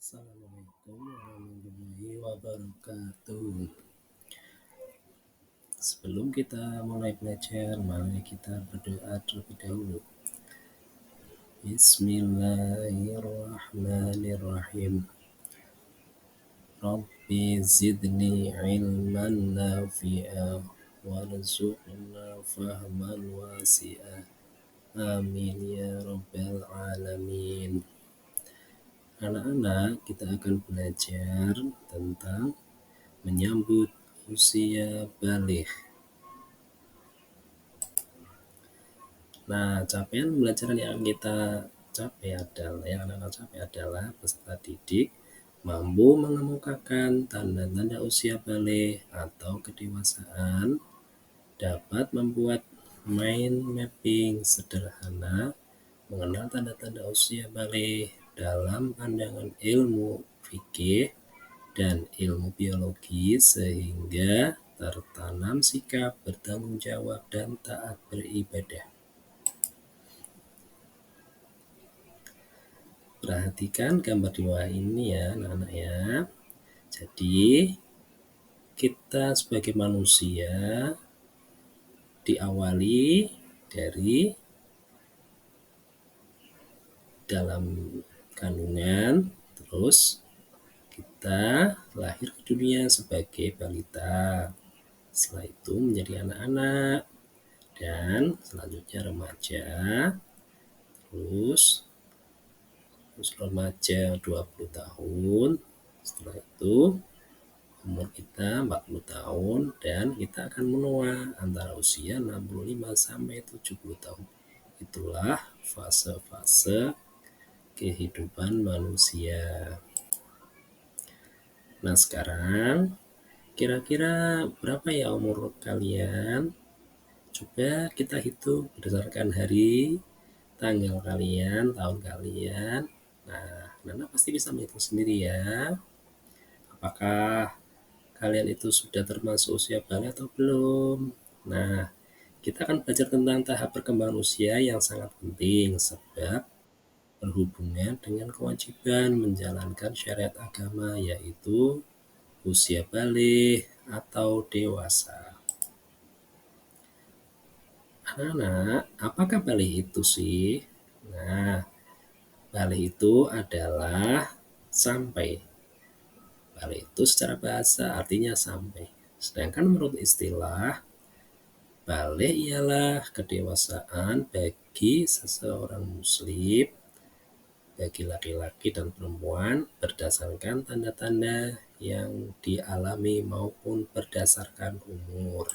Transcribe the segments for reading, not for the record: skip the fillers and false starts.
Assalamualaikum warahmatullahi wabarakatuh. Sebelum kita mulai belajar, mari kita berdoa terlebih dahulu. Bismillahirrahmanirrahim. Rabbi zidni ilman nafi'a warzuqna fahman wasi'a. Amin ya rabbal alamin. Anak-anak, kita akan belajar tentang menyambut usia balik. Nah, capaian pembelajaran yang kita capai adalah peserta didik mampu mengemukakan tanda-tanda usia balik atau kedewasaan, dapat membuat mind mapping sederhana mengenal tanda-tanda usia balik dalam pandangan ilmu fikih dan ilmu biologi sehingga tertanam sikap bertanggung jawab dan taat beribadah. Perhatikan gambar di bawah ini ya anak-anak ya. Jadi kita sebagai manusia diawali dari dalam kandungan, terus kita lahir ke dunia sebagai balita. Setelah itu menjadi anak-anak dan selanjutnya remaja, terus remaja 20 tahun, setelah itu umur kita 40 tahun dan kita akan menua antara usia 65 sampai 70 tahun. Itulah fase-fase kehidupan manusia. Nah, sekarang kira-kira berapa ya umur kalian? Coba kita hitung berdasarkan hari, tanggal kalian, tahun kalian. Nah, Nana pasti bisa menghitung sendiri ya. Apakah kalian itu sudah termasuk usia balik atau belum? Nah, kita akan belajar tentang tahap perkembangan usia yang sangat penting sebab berhubungan dengan kewajiban menjalankan syariat agama, yaitu usia balik atau dewasa. Anak-anak, apakah balik itu sih? Nah, balik itu adalah sampai. Balik itu secara bahasa artinya sampai. Sedangkan menurut istilah, balik ialah kedewasaan bagi seseorang muslim, bagi laki-laki dan perempuan berdasarkan tanda-tanda yang dialami maupun berdasarkan umur.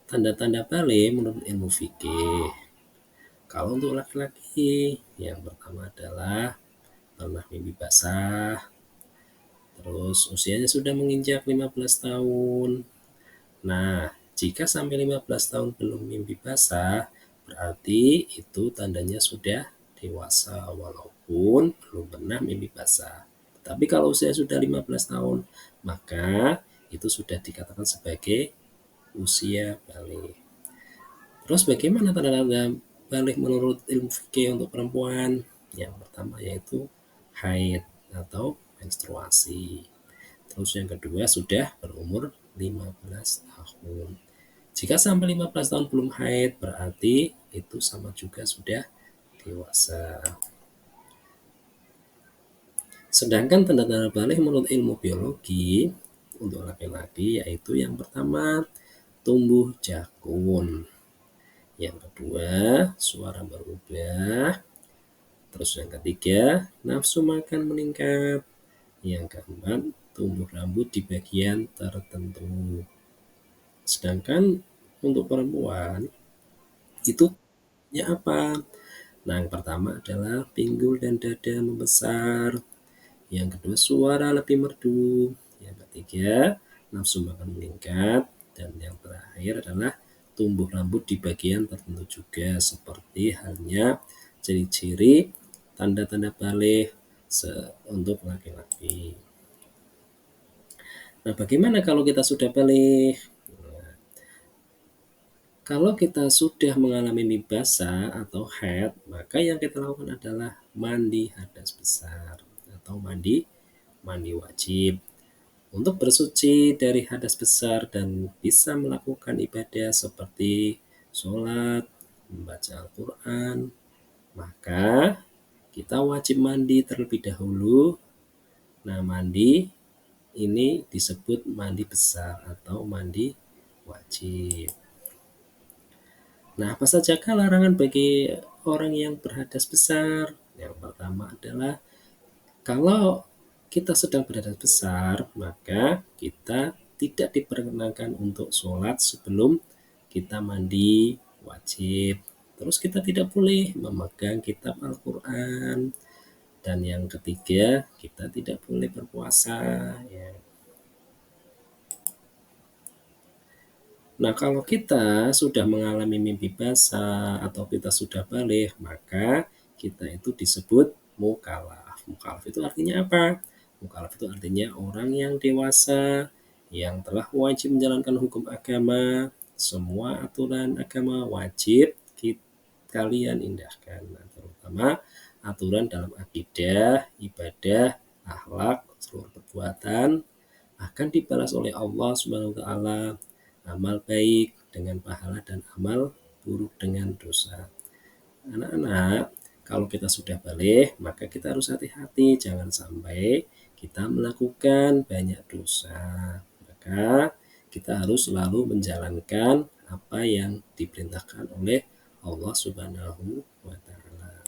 Tanda-tanda balik menurut ilmu fikih. Kalau untuk laki-laki, yang pertama adalah pernah mimpi basah, terus usianya sudah menginjak 15 tahun. Nah, jika sampai 15 tahun belum mimpi basah, berarti itu tandanya sudah dewasa walaupun belum pernah mimpi basah. Tapi kalau usia sudah 15 tahun, maka itu sudah dikatakan sebagai usia balik. Terus bagaimana tanda-tanda balik menurut ilmu fikih untuk perempuan? Yang pertama yaitu haid atau menstruasi. Terus yang kedua sudah berumur 15 tahun. Jika sampai 15 tahun belum haid, berarti itu sama juga sudah dewasa. Sedangkan tanda-tanda balik menurut ilmu biologi untuk laki-laki yaitu yang pertama tumbuh jakun, yang kedua suara berubah, terus yang ketiga nafsu makan meningkat, yang keempat tumbuh rambut di bagian tertentu. Sedangkan untuk perempuan itu apa? Nah, yang pertama adalah pinggul dan dada membesar, yang kedua suara lebih merdu, yang ketiga nafsu makan meningkat, dan yang terakhir adalah tumbuh rambut di bagian tertentu juga, seperti halnya ciri-ciri tanda-tanda balik untuk laki-laki. Nah, bagaimana kalau kita sudah balik? Nah, kalau kita sudah mengalami mimpi basah atau haid, maka yang kita lakukan adalah mandi hadas besar atau mandi mandi wajib untuk bersuci dari hadas besar dan bisa melakukan ibadah seperti sholat, membaca Al-Quran, maka kita wajib mandi terlebih dahulu. Nah, mandi ini disebut mandi besar atau mandi wajib. Nah, apa sajakah larangan bagi orang yang berhadas besar? Yang pertama adalah kalau kita sedang berhadas besar, maka kita tidak diperkenankan untuk sholat sebelum kita mandi wajib. Terus kita tidak boleh memegang kitab Al-Quran. Dan yang ketiga, kita tidak boleh berpuasa. Ya. Nah, kalau kita sudah mengalami mimpi basah atau kita sudah balik, maka kita itu disebut mukallaf. Mukallaf itu artinya apa? Mukallaf itu artinya orang yang dewasa, yang telah wajib menjalankan hukum agama, semua aturan agama wajib kalian indahkan. Nah, terutama aturan dalam akidah, ibadah, akhlak, seluruh perbuatan akan dibalas oleh Allah Subhanahu wa taala, amal baik dengan pahala dan amal buruk dengan dosa. Anak-anak, kalau kita sudah balik, maka kita harus hati-hati jangan sampai kita melakukan banyak dosa. Maka kita harus selalu menjalankan apa yang diperintahkan oleh Allah Subhanahu wa taala.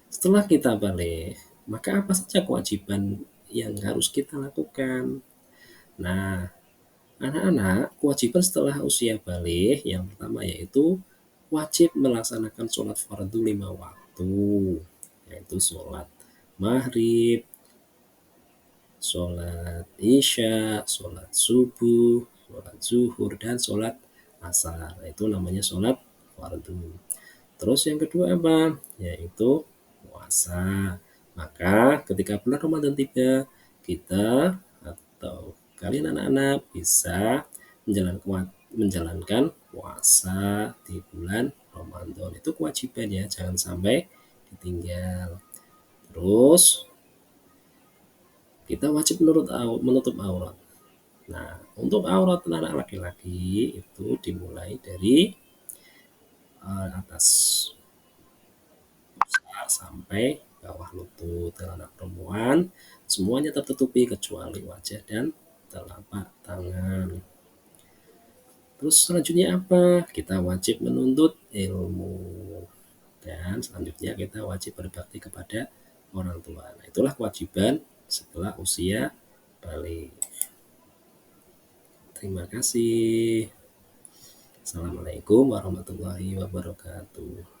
Setelah kita balik, maka apa saja kewajiban yang harus kita lakukan? Nah, anak-anak, kewajiban setelah usia balik yang pertama yaitu wajib melaksanakan sholat fardu 5 waktu, yaitu sholat maghrib, sholat isya, sholat subuh, sholat zuhur, dan sholat asar. Itu namanya sholat fardu. Terus yang kedua apa? Yaitu puasa. Maka ketika bulan Ramadan tiba, kita atau kalian anak-anak bisa menjalankan puasa di bulan Ramadan. Itu kewajiban ya, jangan sampai ditinggal. Terus kita wajib menutup aurat. Nah, untuk aurat anak laki-laki itu dimulai dari atas sampai bawah lutut. Dan anak perempuan semuanya tertutupi kecuali wajah dan telapak tangan. Terus selanjutnya apa? Kita wajib menuntut ilmu. Dan selanjutnya kita wajib berbakti kepada orang tua. Nah, itulah kewajiban setelah usia balik. Terima kasih. Assalamualaikum warahmatullahi wabarakatuh.